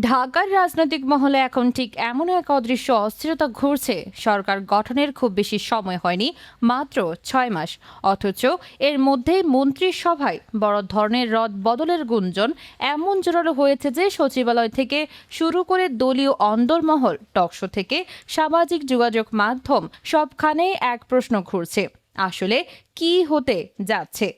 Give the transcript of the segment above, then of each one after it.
ঢাকার রাজনৈতিক মহলে এখন ঠিক এমন এক অদৃশ্য অস্থিরতা ঘুরছে। সরকার গঠনের খুব বেশি সময় হয়নি, মাত্র ৬ মাস। অথচ এর মধ্যেই মন্ত্রিসভায় বড় ধরনের রদ বদলের গুঞ্জন এমন জোরালো হয়েছে যে সচিবালয় থেকে শুরু করে দলীয় অন্দরমহল, টকশো থেকে সামাজিক যোগাযোগ মাধ্যম, সবখানেই এক প্রশ্ন ঘুরছে, আসলে কি হতে যাচ্ছে।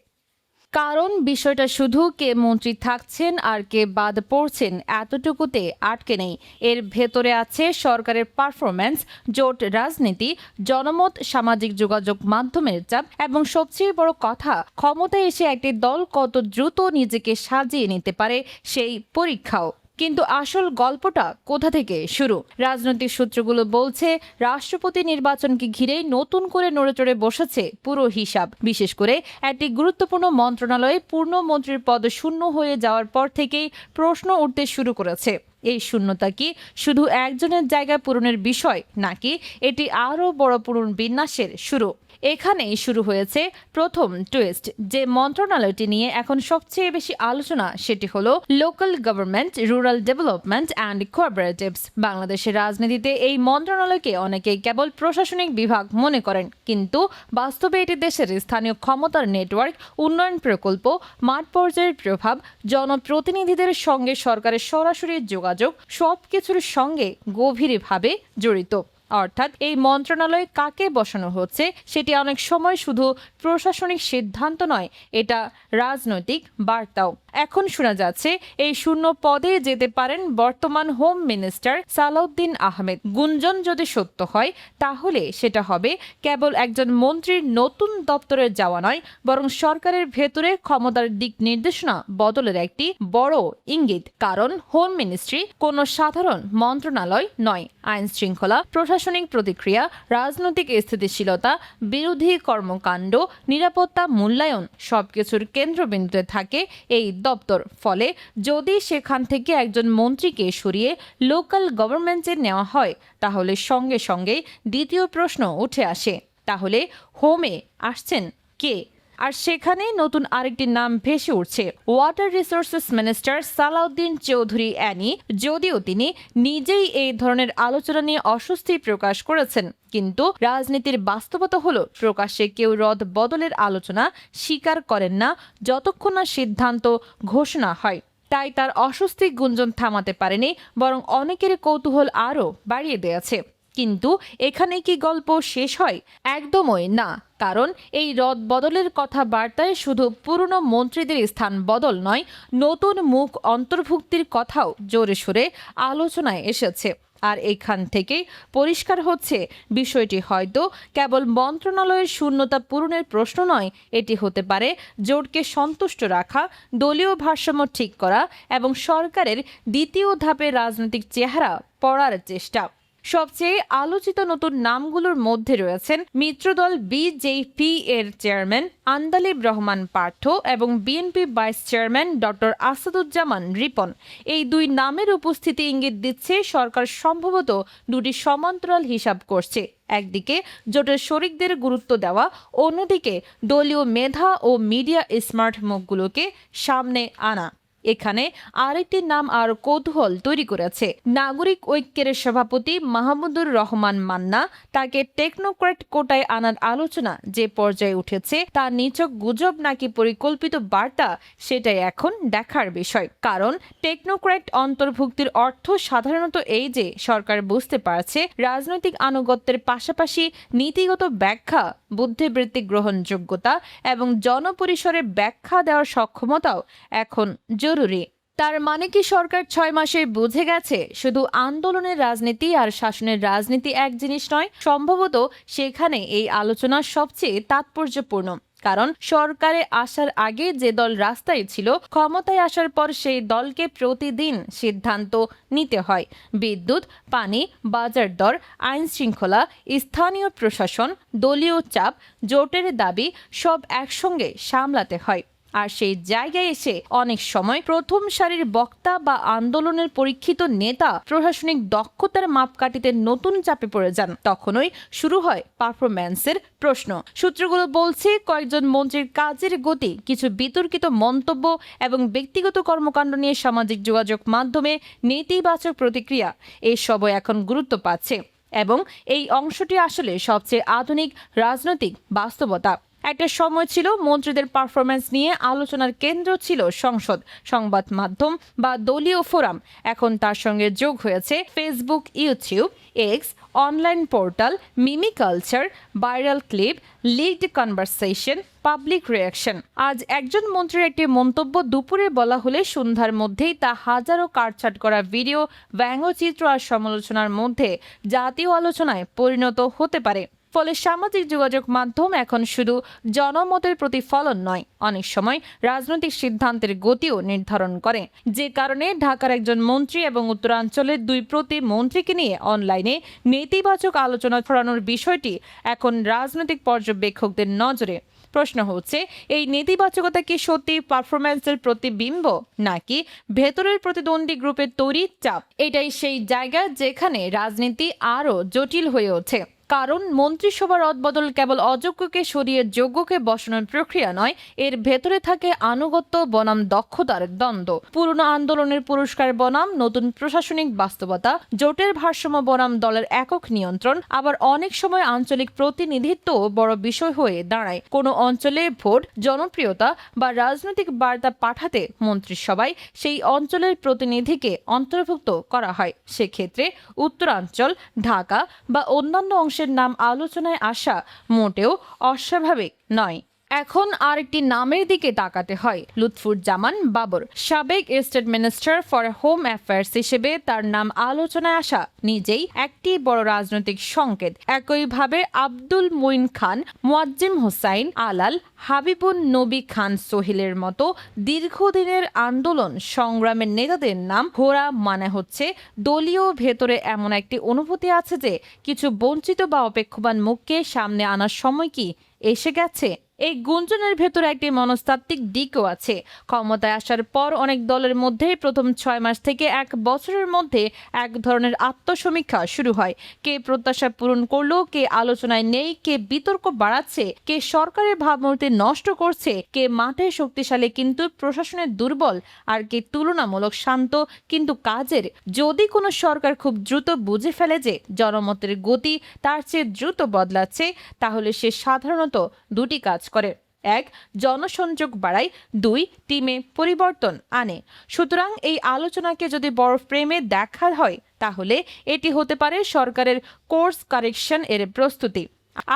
কারণ বিষয়টা শুধু কে মন্ত্রী থাকছেন আর কে বাদ পড়ছেন এতটুকুতে আটকে নেই। এর ভেতরে আছে সরকারের পারফরম্যান্স, জোট রাজনীতি, জনমত, সামাজিক যোগাযোগ মাধ্যমের চাপ এবং সবচেয়ে বড় কথা, ক্ষমতায় এসে একটি দল কত দ্রুত নিজেকে সাজিয়ে নিতে পারে সেই পরীক্ষাও। কিন্তু আসল গল্পটা কোথা থেকে শুরু? রাজনৈতিক সূত্রগুলো বলছে রাষ্ট্রপতি নির্বাচনকে ঘিরেই নতুন করে নড়েচড়ে বসেছে পুরো হিসাব। বিশেষ করে একটি গুরুত্বপূর্ণ মন্ত্রণালয়ে পূর্ণ মন্ত্রীর পদ শূন্য হয়ে যাওয়ার পর থেকেই প্রশ্ন উঠতে শুরু করেছে। এই শূন্যতা কি শুধু একজনের জায়গা পূরণের বিষয়, নাকি এটি আরও বড় পুনর্বিন্যাসের শুরু? এখানেই শুরু হয়েছে প্রথম টুইস্ট। যে মন্ত্রণালয়টি নিয়ে এখন সবচেয়ে বেশি আলোচনা সেটি হলো local government, rural development and cooperatives. বাংলাদেশের রাজনীতিতে এই মন্ত্রণালয়কে অনেকেই কেবল প্রশাসনিক বিভাগ মনে করেন, কিন্তু বাস্তবে এটি দেশের স্থানীয় ক্ষমতার নেটওয়ার্ক, উন্নয়ন প্রকল্প, মাঠ পর্যায়ের প্রভাব, জনপ্রতিনিধিদের সঙ্গে সরকারের সরাসরি যোগাযোগ, সবকিছুর সঙ্গে গভীরভাবে জড়িত। অর্থাৎ এই মন্ত্রণালয়ে কাকে বসানো হচ্ছে সেটি অনেক সময় শুধু প্রশাসনিক সিদ্ধান্ত নয়, এটা রাজনৈতিক বার্তাও। এখন শোনা যাচ্ছে এই শূন্য পদে যেতে পারেন বর্তমান হোম মিনিস্টার সালাউদ্দিন আহমেদ। গুঞ্জন যদি সত্য হয় তাহলে সেটা হবে কেবল একজন মন্ত্রীর নতুন দপ্তরে যাওয়া নয়, বরং সরকারের ভেতরে ক্ষমতার দিক নির্দেশনা বদলের একটি বড় ইঙ্গিত। কারণ হোম মিনিস্ট্রি কোনো সাধারণ মন্ত্রণালয় নয়। আইন শৃঙ্খলা, প্রশাসনিক প্রতিক্রিয়া, রাজনৈতিক স্থিতিশীলতা, বিরোধী কর্মকাণ্ড, নিরাপত্তা, মূল্যায়ন সবকিছুর কেন্দ্রবিন্দুতে থাকে এই দপ্তর। ফলে যদি সেখান থেকে একজন মন্ত্রীকে সরিয়ে লোকাল গভর্নমেন্টে নেওয়া হয় তাহলে সঙ্গে সঙ্গে দ্বিতীয় প্রশ্ন উঠে আসে, তাহলে হোমে আসছেন কে? আর সেখানে নতুন আরেকটি নাম ভেসে উঠছে, water resources minister Salahuddin Chowdhury Anee. যদিও তিনি নিজেই এই ধরনের আলোচনা নিয়ে অস্বস্তি প্রকাশ করেছেন, কিন্তু রাজনীতির বাস্তবতা হলো প্রকাশ্যে কেউ রদ বদলের আলোচনা স্বীকার করেন না যতক্ষণ না সিদ্ধান্ত ঘোষণা হয়। তাই তার অস্বস্তি গুঞ্জন থামাতে পারেনি, বরং অনেকের কৌতূহল আরও বাড়িয়ে দিয়েছে। কিন্তু এখানে কি গল্প শেষ হয়? একদমই না। কারণ এই রদ বদলের কথাবার্তায় শুধু পুরনো মন্ত্রীদের স্থান বদল নয়, নতুন মুখ অন্তর্ভুক্তির কথাও জোরে সোরে আলোচনায় এসেছে। আর এখান থেকেই পরিষ্কার হচ্ছে বিষয়টি হয়তো কেবল মন্ত্রণালয়ের শূন্যতা পূরণের প্রশ্ন নয়, এটি হতে পারে জোটকে সন্তুষ্ট রাখা, দলীয় ভারসাম্য ঠিক করা এবং সরকারের দ্বিতীয় ধাপে রাজনৈতিক চেহারা পড়ার চেষ্টা। সবচেয়ে আলোচিত নতুন নামগুলোর মধ্যে রয়েছেন মিত্রদল বিজেপি এর চেয়ারম্যান আন্দালিব রহমান পার্থ এবং BNP vice chairman doctor Asaduzzaman Ripon. এই দুই নামের উপস্থিতি ইঙ্গিত দিচ্ছে সরকার সম্ভবত দুটি সমান্তরাল হিসাব করছে। একদিকে জোটের শরিকদের গুরুত্ব দেওয়া, অন্যদিকে দলীয় মেধা ও মিডিয়া স্মার্ট মুখগুলোকে সামনে আনা। এখানে আরেকটি নাম আর কৌতূহল তৈরি করেছে, নাগরিক ঐক্যের সভাপতি মাহমুদুর রহমান মান্না। তাকে টেকনোক্র্যাট কোটায় আনার আলোচনা যে পর্যায়ে উঠেছে তা নিছক গুজব নাকি পরিকল্পিত বার্তা, সেটাই এখন দেখার বিষয়। কারণ টেকনোক্র্যাট অন্তর্ভুক্তির অর্থ সাধারণত এই যে সরকার বুঝতে পারছে রাজনৈতিক আনুগত্যের পাশাপাশি নীতিগত ব্যাখ্যা, বুদ্ধিবৃত্তিক গ্রহণযোগ্যতা এবং জনপরিসরে ব্যাখ্যা দেওয়ার সক্ষমতাও এখন জরুরি। তার মানে কি সরকার ৬ মাসে বুঝে গেছে শুধু আন্দোলনের রাজনীতি আর শাসনের রাজনীতি এক জিনিস নয়? সম্ভবত সেখানে এই আলোচনা সবচেয়ে তাৎপর্যপূর্ণ। কারণ সরকারে আসার আগে যে দল রাস্তায় ছিল, ক্ষমতায় আসার পর সেই দলকে প্রতিদিন সিদ্ধান্ত নিতে হয়। বিদ্যুৎ, পানি, বাজার দর, আইন শৃঙ্খলা, স্থানীয় প্রশাসন, দলীয় চাপ, জোটের দাবি সব একসঙ্গে সামলাতে হয়। আর সেই জায়গায় এসে অনেক সময় প্রথম সারির বক্তা বা আন্দোলনের পরীক্ষিত নেতা প্রশাসনিক দক্ষতার মাপকাঠিতে নতুন চাপে পড়ে যান। তখনই শুরু হয় পারফরম্যান্সের প্রশ্ন। সূত্রগুলো বলছে কয়েকজন মন্ত্রীর কাজের গতি, কিছু বিতর্কিত মন্তব্য এবং ব্যক্তিগত কর্মকাণ্ড নিয়ে সামাজিক যোগাযোগ মাধ্যমে নেতিবাচক প্রতিক্রিয়া এসবও এখন গুরুত্ব পাচ্ছে। এবং এই অংশটি আসলে সবচেয়ে আধুনিক রাজনৈতিক বাস্তবতা। একটা সময় ছিল মন্ত্রীদের পারফরম্যান্স নিয়ে আলোচনার কেন্দ্র ছিল সংসদ, সংবাদ মাধ্যম বা দলীয় ফোরাম। এখন তার সঙ্গে যোগ হয়েছে Facebook, YouTube, X, online portal, meme culture, viral clip, leaked conversation, public reaction. আজ একজন মন্ত্রীর একটি মন্তব্য দুপুরে বলা হলে সন্ধ্যার মধ্যেই তা হাজারো কাটছাট করা ভিডিও, ব্যঙ্গচিত্র আর সমালোচনার মধ্যে জাতীয় আলোচনায় পরিণত হতে পারে। ফলে সামাজিক যোগাযোগ মাধ্যম এখন শুধু জনমতের প্রতিফলন নয়, অনেক সময় রাজনৈতিক সিদ্ধান্তের গতিও নির্ধারণ করে। যে কারণে ঢাকার একজন মন্ত্রী এবং উত্তরাঞ্চলের দুই প্রতিমন্ত্রীকে নিয়ে অনলাইনে নেতিবাচক আলোচনা ছড়ানোর বিষয়টি এখন রাজনৈতিক পর্যবেক্ষকদের নজরে। প্রশ্ন হচ্ছে, এই নেতিবাচকতা কি সত্যি পারফরম্যান্সের প্রতিবিম্ব নাকি ভেতরের প্রতিদ্বন্দ্বী গ্রুপের তৈরি চাপ? এটাই সেই জায়গা যেখানে রাজনীতি আরও জটিল হয়ে ওঠে। কারণ মন্ত্রিসভার রদবদল কেবল অযোগ্যকে সরিয়ে যোগ্যকে বসানোর প্রক্রিয়া নয়, এর ভেতরে থাকে আনুগত্য বনাম দক্ষতার দ্বন্দ্ব, পুরনো আন্দোলনের পুরস্কার বনাম নতুন প্রশাসনিক বাস্তবতা, জোটের ভারসাম্য বনাম দলের একক নিয়ন্ত্রণ। আবার অনেক সময় আঞ্চলিক প্রতিনিধিত্ব বড় বিষয় হয়ে দাঁড়ায়। কোনো অঞ্চলে ভোট, জনপ্রিয়তা বা রাজনৈতিক বার্তা পাঠাতে মন্ত্রিসভায় সেই অঞ্চলের প্রতিনিধিকে অন্তর্ভুক্ত করা হয়। সেক্ষেত্রে উত্তরাঞ্চল, ঢাকা বা অন্যান্য নাম আলোচনায় আসা মোটেও অস্বাভাবিক নয়। এখন আরেকটি নামের দিকে তাকাতে হয়, লুৎফুজ্জামান বাবর। সাবেক state minister for home affairs হিসেবে তার নাম আলোচনায় আসা নিজেই একটি বড় রাজনৈতিক সংকেত। একইভাবে আব্দুল মুইন খান, মুয়াজ্জিম হোসাইন আলাল, হাবিবুন নবী খান সোহেলের মতো দীর্ঘদিনের আন্দোলন সংগ্রামের নেতাদের নাম ঘোরা মানে হচ্ছে দলীয় ভেতরে এমন একটি অনুভূতি আছে যে কিছু বঞ্চিত বা অপেক্ষমান মুখকে সামনে আনার সময় কি এসে গেছে। এই গুঞ্জনের ভেতরে একটি মনস্তাত্ত্বিক দিকও আছে। ক্ষমতায় আসার পর অনেক দলের মধ্যে প্রথম 6 মাস থেকে 1 বছরের মধ্যে এক ধরনের আত্মসমীক্ষা শুরু হয়। কে প্রত্যাশা পূরণ করলো, কে আলোচনায় নেই, কে বিতর্ক বাড়াচ্ছে, কে সরকারের ভাবমূর্তি নষ্ট করছে, কে মাঠে শক্তিশালী কিন্তু প্রশাসনে দুর্বল, আর কে তুলনামূলক শান্ত কিন্তু কাজের। যদি কোনো সরকার খুব দ্রুত বুঝে ফেলে যে জনমতের গতি তার চেয়ে দ্রুত বদলাচ্ছে, তাহলে সে সাধারণত দুটি কাজ করে। 1, জনসংযোগ বাড়ায়, 2, টিমে পরিবর্তন আনে। সুতরাং এই আলোচনাকে যদি বড় ফ্রেমে দেখা হয় তাহলে এটি হতে পারে সরকারের কোর্স কারেকশন এর প্রস্তুতি।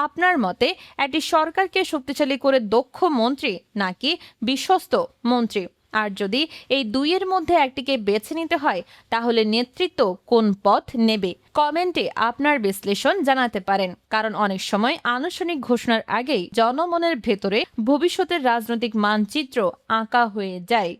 আপনার মতে একটি সরকারকে শক্তিশালী করে দক্ষ মন্ত্রী নাকি বিশ্বস্ত মন্ত্রী? আর যদি এই দুইয়ের মধ্যে একটিকে বেছে নিতে হয় তাহলে নেতৃত্ব কোন পথ নেবে? কমেন্টে আপনার বিশ্লেষণ জানাতে পারেন, কারণ অনেক সময় আনুষ্ঠানিক ঘোষণার আগেই জনমনের ভেতরে ভবিষ্যতের রাজনৈতিক মানচিত্র আঁকা হয়ে যায়।